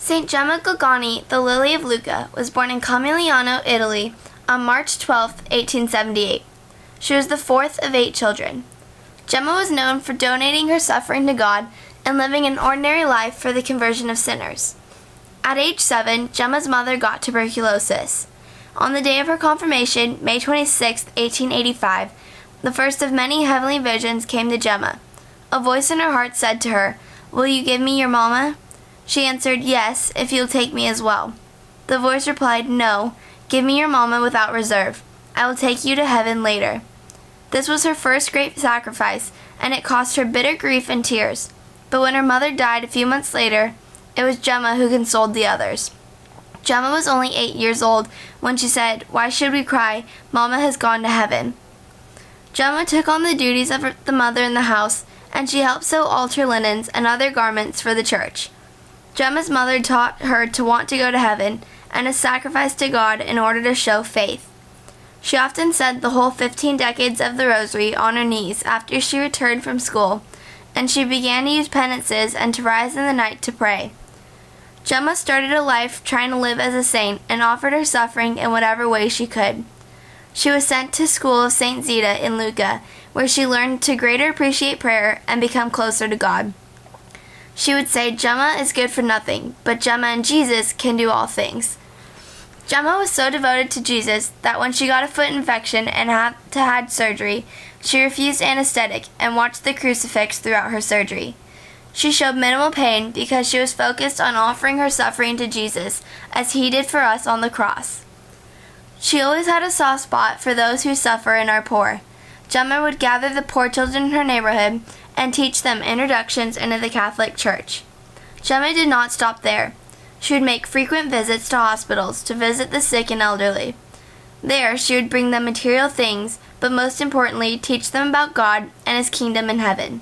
Saint Gemma Galgani, the Lily of Lucca, was born in Camigliano, Italy, on March 12, 1878. She was the fourth of 8 children. Gemma was known for donating her suffering to God and living an ordinary life for the conversion of sinners. At age 7, Gemma's mother got tuberculosis. On the day of her confirmation, May 26, 1885, the first of many heavenly visions came to Gemma. A voice in her heart said to her, "Will you give me your mama?" She answered, "Yes, if you'll take me as well." The voice replied, "No, give me your mama without reserve. I will take you to heaven later." This was her first great sacrifice, and it cost her bitter grief and tears. But when her mother died a few months later, it was Gemma who consoled the others. Gemma was only 8 years old when she said, "Why should we cry? Mama has gone to heaven." Gemma took on the duties of the mother in the house, and she helped sew altar linens and other garments for the church. Gemma's mother taught her to want to go to heaven and to sacrifice to God in order to show faith. She often said the whole 15 decades of the rosary on her knees after she returned from school, and she began to use penances and to rise in the night to pray. Gemma started a life trying to live as a saint and offered her suffering in whatever way she could. She was sent to school of St. Zita in Lucca, where she learned to greater appreciate prayer and become closer to God. She would say, "Gemma is good for nothing, but Gemma and Jesus can do all things." Gemma was so devoted to Jesus that when she got a foot infection and had to have surgery, she refused anesthetic and watched the crucifix throughout her surgery. She showed minimal pain because she was focused on offering her suffering to Jesus as he did for us on the cross. She always had a soft spot for those who suffer and are poor. Gemma would gather the poor children in her neighborhood and teach them introductions into the Catholic Church. Gemma did not stop there. She would make frequent visits to hospitals to visit the sick and elderly. There, she would bring them material things, but most importantly, teach them about God and His kingdom in heaven.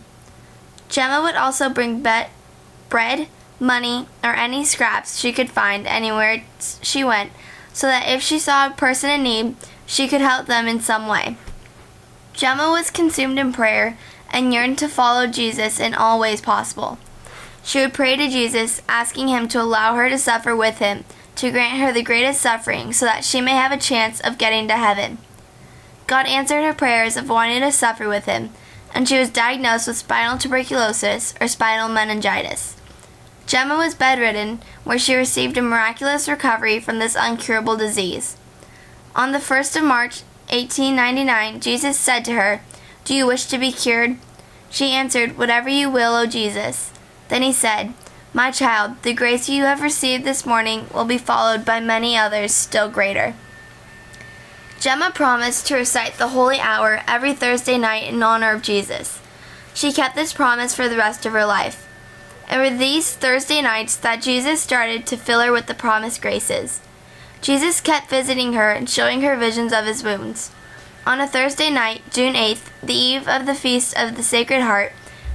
Gemma would also bring bread, money, or any scraps she could find anywhere she went, so that if she saw a person in need, she could help them in some way. Gemma was consumed in prayer and yearned to follow Jesus in all ways possible. She would pray to Jesus, asking him to allow her to suffer with him, to grant her the greatest suffering so that she may have a chance of getting to heaven. God answered her prayers of wanting to suffer with him, and she was diagnosed with spinal tuberculosis or spinal meningitis. Gemma was bedridden, where she received a miraculous recovery from this incurable disease. On the 1st of March, 1899, Jesus said to her, "Do you wish to be cured?" She answered, "Whatever you will, O Jesus." Then he said, "My child, the grace you have received this morning will be followed by many others still greater." Gemma promised to recite the Holy Hour every Thursday night in honor of Jesus. She kept this promise for the rest of her life. It were these Thursday nights that Jesus started to fill her with the promised graces. Jesus kept visiting her and showing her visions of his wounds. On a Thursday night, June 8th, the eve of the Feast of the Sacred Heart,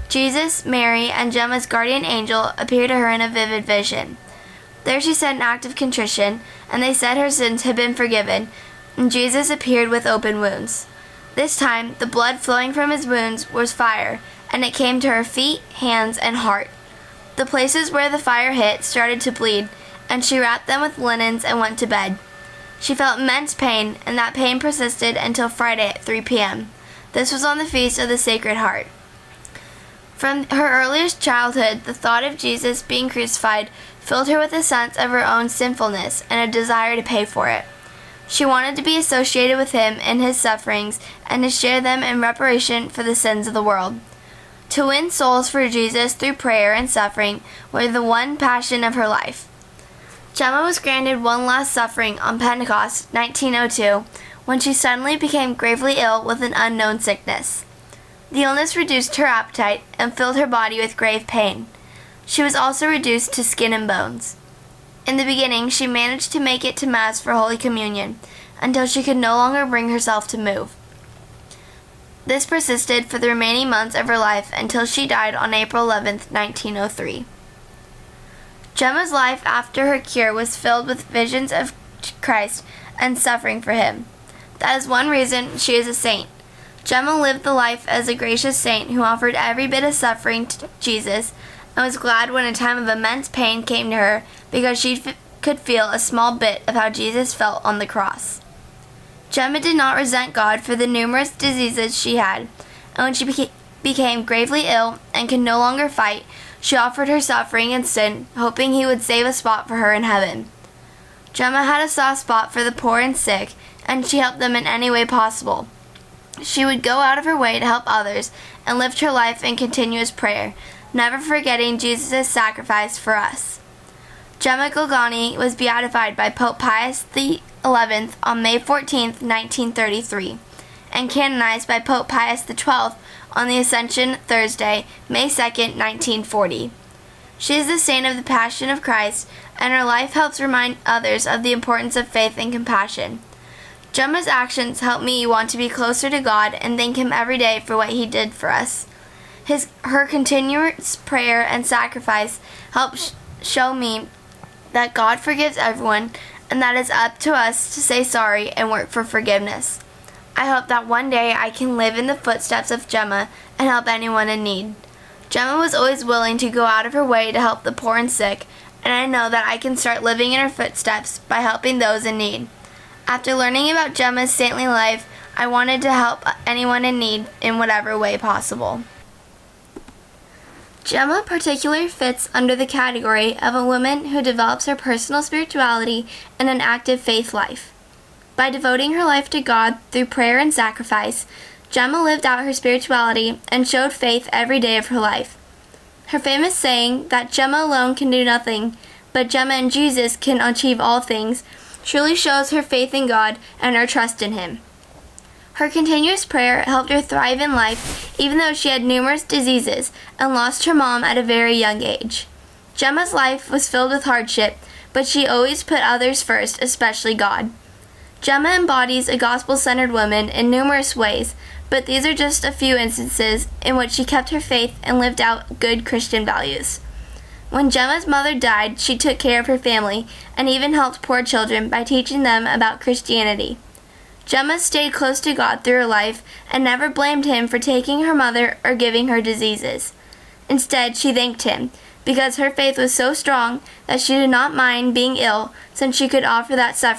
Jesus, Mary, and Gemma's guardian angel appeared to her in a vivid vision. There she said an act of contrition, and they said her sins had been forgiven, and Jesus appeared with open wounds. This time, the blood flowing from his wounds was fire, and it came to her feet, hands, and heart. The places where the fire hit started to bleed, and she wrapped them with linens and went to bed. She felt immense pain, and that pain persisted until Friday at 3 p.m. This was on the Feast of the Sacred Heart. From her earliest childhood, the thought of Jesus being crucified filled her with a sense of her own sinfulness and a desire to pay for it. She wanted to be associated with him in his sufferings and to share them in reparation for the sins of the world. To win souls for Jesus through prayer and suffering were the one passion of her life. Gemma was granted one last suffering on Pentecost, 1902, when she suddenly became gravely ill with an unknown sickness. The illness reduced her appetite and filled her body with grave pain. She was also reduced to skin and bones. In the beginning, she managed to make it to Mass for Holy Communion, until she could no longer bring herself to move. This persisted for the remaining months of her life until she died on April 11, 1903. Gemma's life after her cure was filled with visions of Christ and suffering for him. That is one reason she is a saint. Gemma lived the life as a gracious saint who offered every bit of suffering to Jesus and was glad when a time of immense pain came to her because she could feel a small bit of how Jesus felt on the cross. Gemma did not resent God for the numerous diseases she had, and when she became gravely ill and could no longer fight, she offered her suffering and sin, hoping he would save a spot for her in heaven. Gemma had a soft spot for the poor and sick, and she helped them in any way possible. She would go out of her way to help others and lived her life in continuous prayer, never forgetting Jesus' sacrifice for us. Gemma Galgani was beatified by Pope Pius XI on May 14, 1933, and canonized by Pope Pius XII on the Ascension Thursday, May 2, 1940. She is the saint of the Passion of Christ, and her life helps remind others of the importance of faith and compassion. Gemma's actions help me want to be closer to God and thank Him every day for what He did for us. Her continuous prayer and sacrifice help show me that God forgives everyone and that it's up to us to say sorry and work for forgiveness. I hope that one day I can live in the footsteps of Gemma and help anyone in need. Gemma was always willing to go out of her way to help the poor and sick, and I know that I can start living in her footsteps by helping those in need. After learning about Gemma's saintly life, I wanted to help anyone in need in whatever way possible. Gemma particularly fits under the category of a woman who develops her personal spirituality in an active faith life. By devoting her life to God through prayer and sacrifice, Gemma lived out her spirituality and showed faith every day of her life. Her famous saying that Gemma alone can do nothing, but Gemma and Jesus can achieve all things, truly shows her faith in God and her trust in Him. Her continuous prayer helped her thrive in life even though she had numerous diseases and lost her mom at a very young age. Gemma's life was filled with hardship, but she always put others first, especially God. Gemma embodies a gospel-centered woman in numerous ways, but these are just a few instances in which she kept her faith and lived out good Christian values. When Gemma's mother died, she took care of her family and even helped poor children by teaching them about Christianity. Gemma stayed close to God through her life and never blamed Him for taking her mother or giving her diseases. Instead, she thanked Him because her faith was so strong that she did not mind being ill since she could offer that suffering